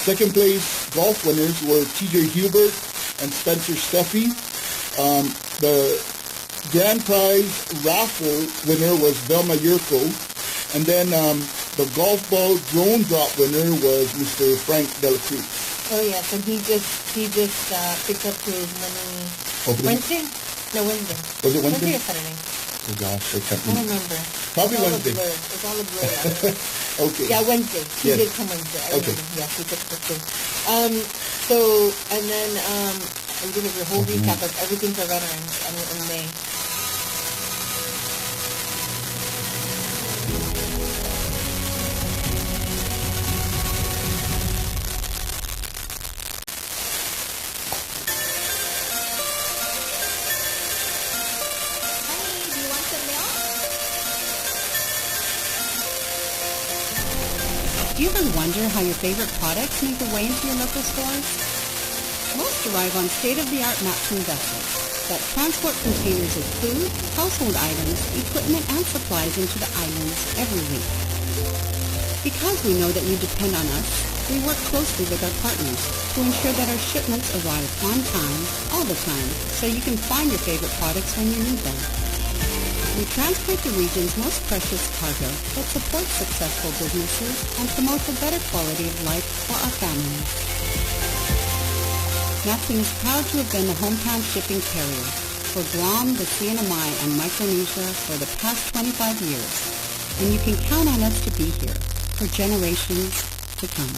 Second place golf winners were TJ Hubert and Spencer Steffi. The grand prize raffle winner was Velma Yurko. And then the golf ball drone drop winner was Mr. Frank Dela Cruz. Oh yes, and he just picked up his money Wednesday? No, Wednesday. Was it Wednesday? Wednesday or Saturday? Oh gosh, I can't I don't remember. Probably Wednesday. It's all a blur. Okay. Yeah, Wednesday. He Yes. did come Wednesday. I Okay. remember. Yes, he took pictures. So, and then I'm going to give a whole recap of everything for veterans in May. Do you ever wonder how your favorite products make their way into your local stores? Most arrive on state-of-the-art Matson vessels that transport containers of food, household items, equipment, and supplies into the islands every week. Because we know that you depend on us, we work closely with our partners to ensure that our shipments arrive on time, all the time, so you can find your favorite products when you need them. We transport the region's most precious cargo that supports successful businesses and promotes a better quality of life for our families. Matson is proud to have been the hometown shipping carrier for Guam, the CNMI, and Micronesia for the past 25 years, and you can count on us to be here for generations to come.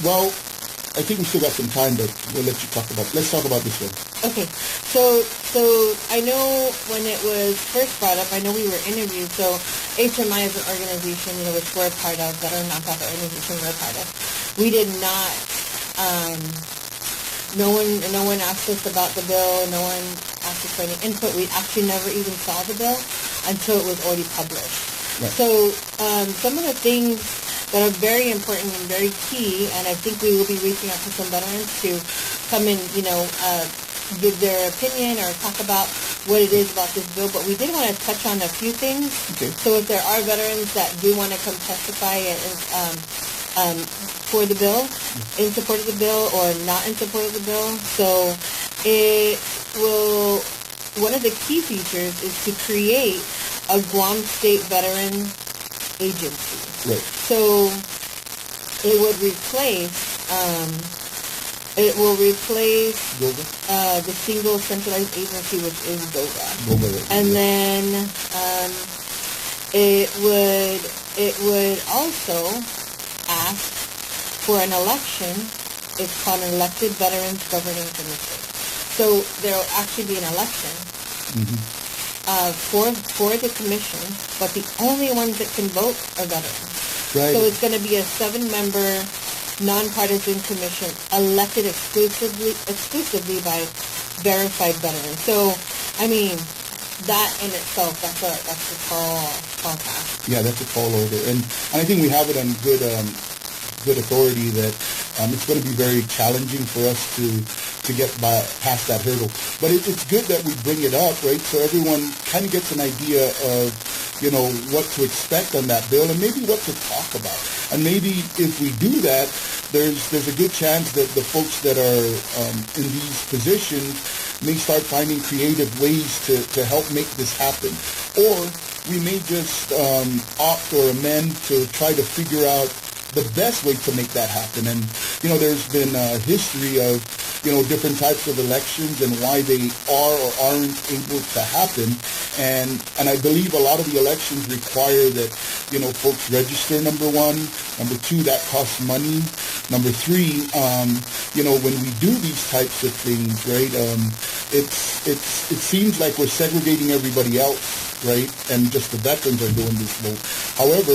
Well, I think we still got some time, but we'll let you talk about. Let's talk about this one. Okay, so I know when it was first brought up, I know we were interviewed. So HMI is an organization, which we're a part of, that are a nonprofit organization we're a part of. We did not. No one asked us about the bill. No one asked us for any input. We actually never even saw the bill until it was already published. Right. So some of the things that are very important and very key, and I think we will be reaching out to some veterans to come and, give their opinion or talk about what it is about this bill. But we did want to touch on a few things. Okay. So if there are veterans that do want to come testify for the bill, in support of the bill, or not in support of the bill, so it will. One of the key features is to create a Guam State Veteran Agency. Right. So it would replace the single centralized agency, which is GDOE. And then it would also ask for an election. It's called an Elected Veterans Governing Commission. So there will actually be an election. Mm-hmm. For the commission, but the only ones that can vote are veterans. Right. So it's going to be a 7-member, nonpartisan commission elected exclusively by verified veterans. So, I mean, that in itself, that's a tall task. Yeah, that's a tall order, and I think we have it on good authority that it's going to be very challenging for us to get past that hurdle. But it's good that we bring it up, right? So everyone kind of gets an idea of, what to expect on that bill and maybe what to talk about. And maybe if we do that, there's a good chance that the folks that are in these positions may start finding creative ways to help make this happen. Or we may just opt or amend to try to figure out the best way to make that happen. And, there's been a history of, different types of elections and why they are or aren't able to happen. And I believe a lot of the elections require that, folks register, number one. Number two, that costs money. Number three, when we do these types of things, right, it seems like we're segregating everybody else, right? And just the veterans are doing this vote. However,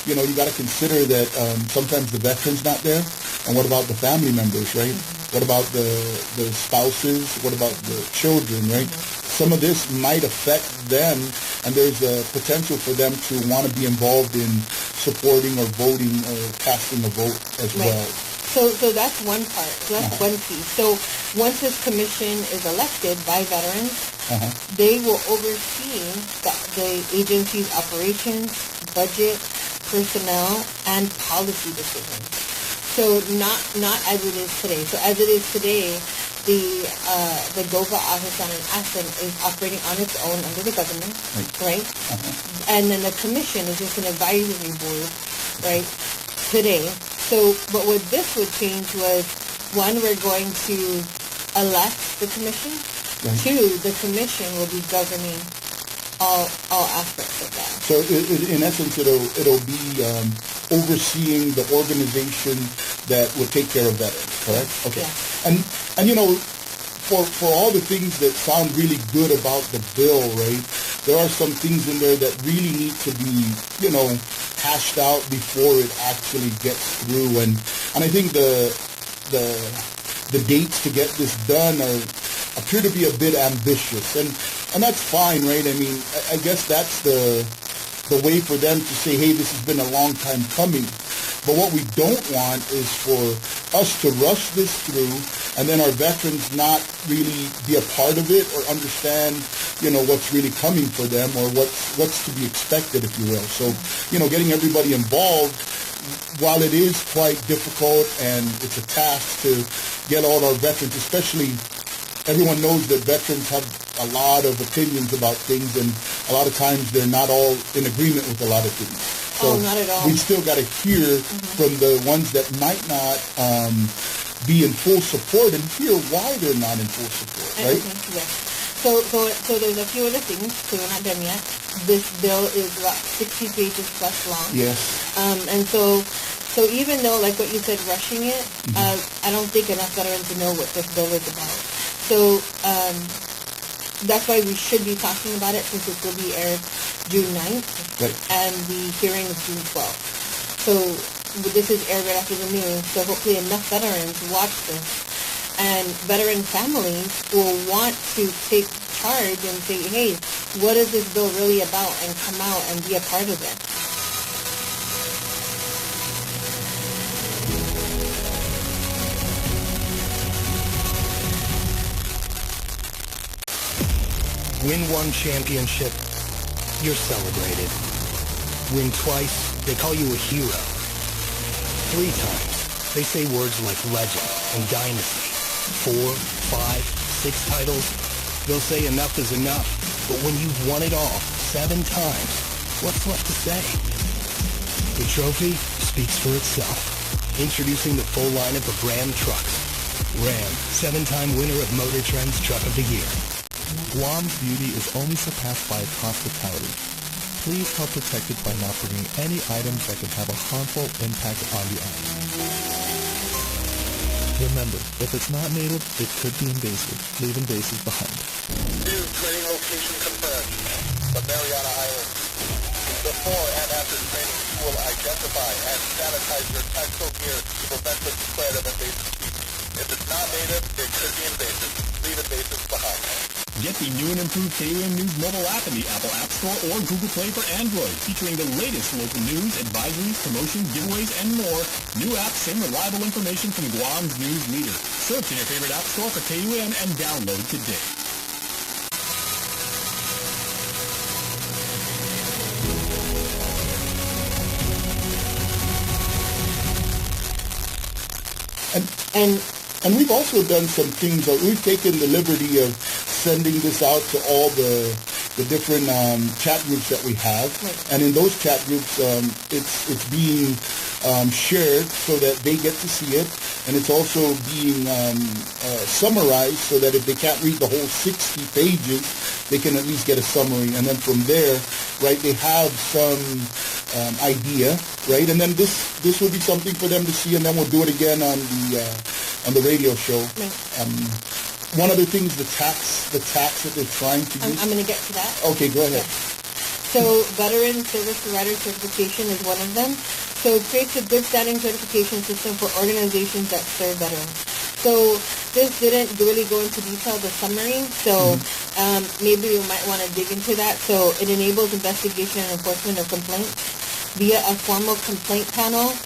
you got to consider that sometimes the veteran's not there. And what about the family members, right? What about the spouses? What about the children, right? Some of this might affect them, and there's a potential for them to want to be involved in supporting or voting or casting a vote as well. So that's one part. So that's one piece. So once this commission is elected by veterans, they will oversee the agency's operations, budget, personnel, and policy decisions. So not as it is today. So as it is today, the GOVA office down in Aspen is operating on its own under the government, right? And then the commission is just an advisory board, right? Today. So, but what this would change was, one, we're going to elect the commission. Right. Two, the commission will be governing all aspects of that. So in essence, it'll be overseeing the organization that will take care of veterans, correct? Okay. Yeah. And you know, for all the things that sound really good about the bill, right, there are some things in there that really need to be, you know, hashed out before it actually gets through. And I think the dates to get this done appear to be a bit ambitious, and that's fine, right? I mean, I guess that's the way for them to say, hey, this has been a long time coming. But what we don't want is for us to rush this through and then our veterans not really be a part of it or understand, you know, what's really coming for them or what's to be expected, if you will. So, you know, getting everybody involved, while it is quite difficult and it's a task to get all our veterans, especially everyone knows that veterans have a lot of opinions about things, and a lot of times they're not all in agreement with a lot of things. So not at all. We still got to hear from the ones that might not be in full support and hear why they're not in full support, right? Yes. So there's a few other things, so we're not done yet. This bill is about 60 pages plus long. Yes. And so even though, like what you said, rushing it, I don't think enough veterans know what this bill is about. So that's why we should be talking about it, since it will be aired June 9th, and the hearing is June 12th. So this is aired right after the news, so hopefully enough veterans watch this, and veteran families will want to take charge and say, hey, what is this bill really about, and come out and be a part of it. Win one championship, you're celebrated. Win twice, they call you a hero. 3 times, they say words like legend and dynasty. 4, 5, 6 titles, they'll say enough is enough. But when you've won it all 7 times, what's left to say? The trophy speaks for itself. Introducing the full lineup of Ram trucks. Ram, 7-time winner of Motor Trend's Truck of the Year. Guam's beauty is only surpassed by its hospitality. Please help protect it by not bringing any items that could have a harmful impact on the island. Remember, if it's not native, it could be invasive. Leave invasive behind. New training location confirmed. The Mariana Islands. Before and after training, you will identify and sanitize your tactical gear to prevent the spread of invasive species. If it's not native, it could be invasive. Leave invasive behind. Get the new and improved KUAM News mobile app in the Apple App Store or Google Play for Android, featuring the latest local news, advisories, promotions, giveaways, and more. New app, same reliable information from Guam's news leader. Search in your favorite app store for KUAM and download today. And we've also done some things. We've taken the liberty of sending this out to all the different chat groups that we have. And in those chat groups, it's being shared so that they get to see it. And it's also being summarized so that if they can't read the whole 60 pages, they can at least get a summary. And then from there, right, they have some idea, right? And then this will be something for them to see, and then we'll do it again on the radio show. One other thing is the tax that they're trying to use. I'm going to get to that. Okay, go ahead. So Veteran Service Provider Certification is one of them. So it creates a good standing certification system for organizations that serve veterans. So this didn't really go into detail, the summary, so maybe we might want to dig into that. So it enables investigation and enforcement of complaints via a formal complaint panel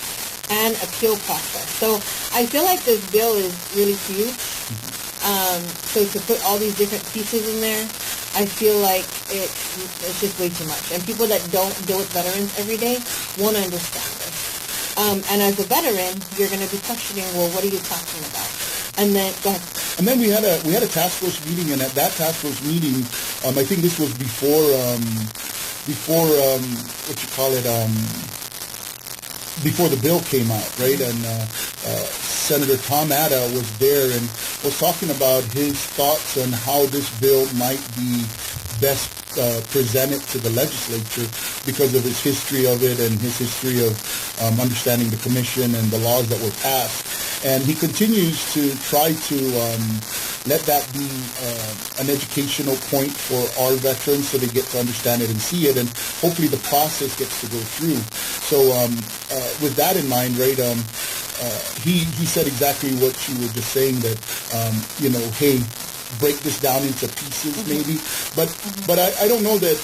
and appeal process. So I feel like this bill is really huge. So to put all these different pieces in there, I feel like it's just way too much. And people that don't deal with veterans every day won't understand this. And as a veteran, you're going to be questioning, well, what are you talking about? And then, go ahead. And then we had a task force meeting, and at that task force meeting, I think this was before before the bill came out, right? And Senator Tom Atta was there and was talking about his thoughts on how this bill might be best presented to the legislature because of his history of it and his history of understanding the commission and the laws that were passed. And he continues to try to let that be an educational point for our veterans so they get to understand it and see it, and hopefully the process gets to go through. So with that in mind, right, he said exactly what you were just saying, that, hey, break this down into pieces maybe. But I don't know that,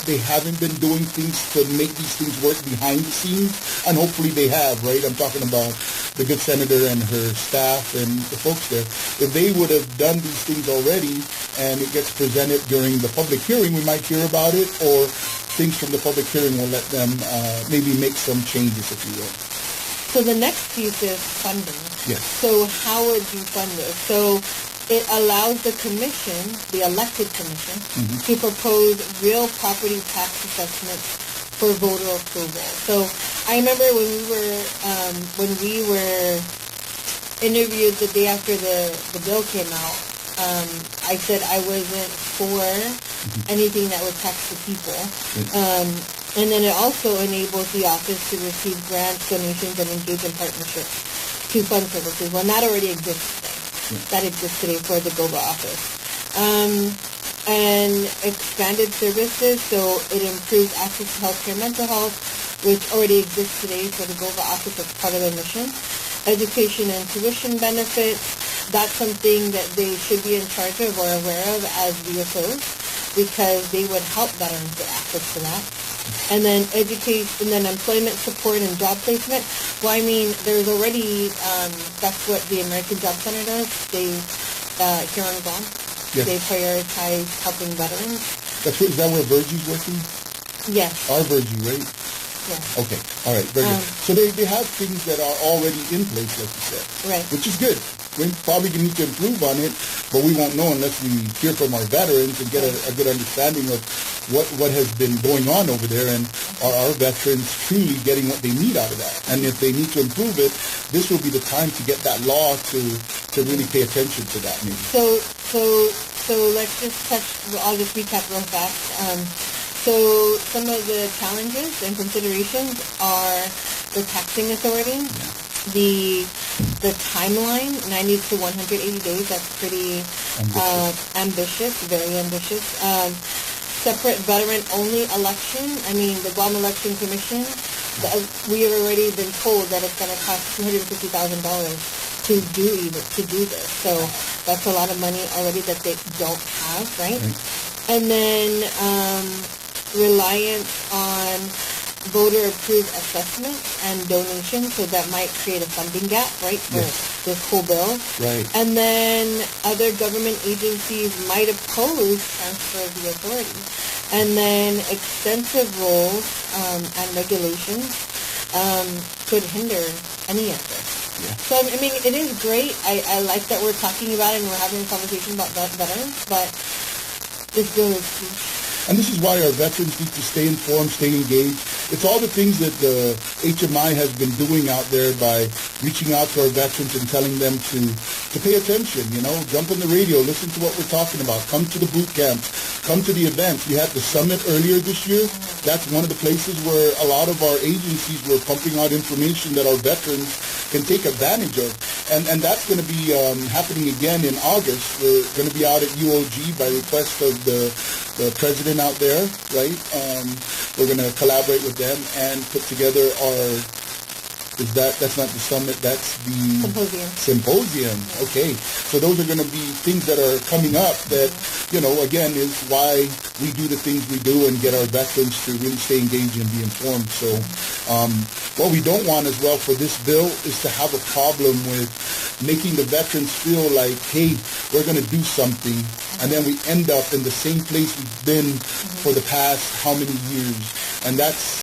they haven't been doing things to make these things work behind the scenes, and hopefully they have, right? I'm talking about the good senator and her staff and the folks there. If they would have done these things already and it gets presented during the public hearing, we might hear about it, or things from the public hearing will let them maybe make some changes, if you will. So the next piece is funding. Yes. So how would you fund this? So it allows the commission, the elected commission, to propose real property tax assessments for voter approval. So I remember when we were interviewed the day after the bill came out, I said I wasn't for anything that would tax the people. And then it also enables the office to receive grants, donations, and engage in partnerships to fund services. Well, that already exists today. That exists today for the GOVA office. And expanded services, so it improves access to healthcare, mental health, which already exists today for the GOVA office as part of their mission. Education and tuition benefits, that's something that they should be in charge of or aware of as VSOs, because they would help veterans get access to that. And then education, and then employment support and job placement. Well, I mean, there's already, that's what the American Job Center does. They, here on Guam, they prioritize helping veterans. Is that where Virgie's working? Yes. Our Virgie, right? Yes. Okay, all right, very good. So they have things that are already in place, like you said. Right. Which is good. We probably need to improve on it, but we won't know unless we hear from our veterans and get a good understanding of what has been going on over there, and are our veterans truly getting what they need out of that. And if they need to improve it, this will be the time to get that law to really pay attention to that maybe. So let's just I'll just recap real fast. So some of the challenges and considerations are the taxing authority, the timeline, 90 to 180 days. That's pretty ambitious, very ambitious. Separate veteran-only election. I mean, the Guam Election Commission, we have already been told that it's going to cost $250,000 to do this. So that's a lot of money already that they don't have, right? And then reliance on voter-approved assessments and donations, so that might create a funding gap, right, for this whole bill. Right. And then other government agencies might oppose transfer of the authority. And then extensive rules and regulations could hinder any of this. So, I mean, it is great. I like that we're talking about it and we're having a conversation about veterans, but this bill is huge. And this is why our veterans need to stay informed, stay engaged. It's all the things that the HMI has been doing out there by reaching out to our veterans and telling them to pay attention, jump on the radio, listen to what we're talking about, come to the boot camps, come to the events. We had the summit earlier this year. That's one of the places where a lot of our agencies were pumping out information that our veterans can take advantage of. And that's going to be happening again in August. We're going to be out at UOG by request of the president out there, right? We're going to collaborate with them and put together that's not the summit, that's the symposium. Okay. So those are going to be things that are coming up that, again, is why we do the things we do and get our veterans to really stay engaged and be informed. So what we don't want as well for this bill is to have a problem with making the veterans feel like, hey, we're going to do something, and then we end up in the same place we've been for the past how many years. And that's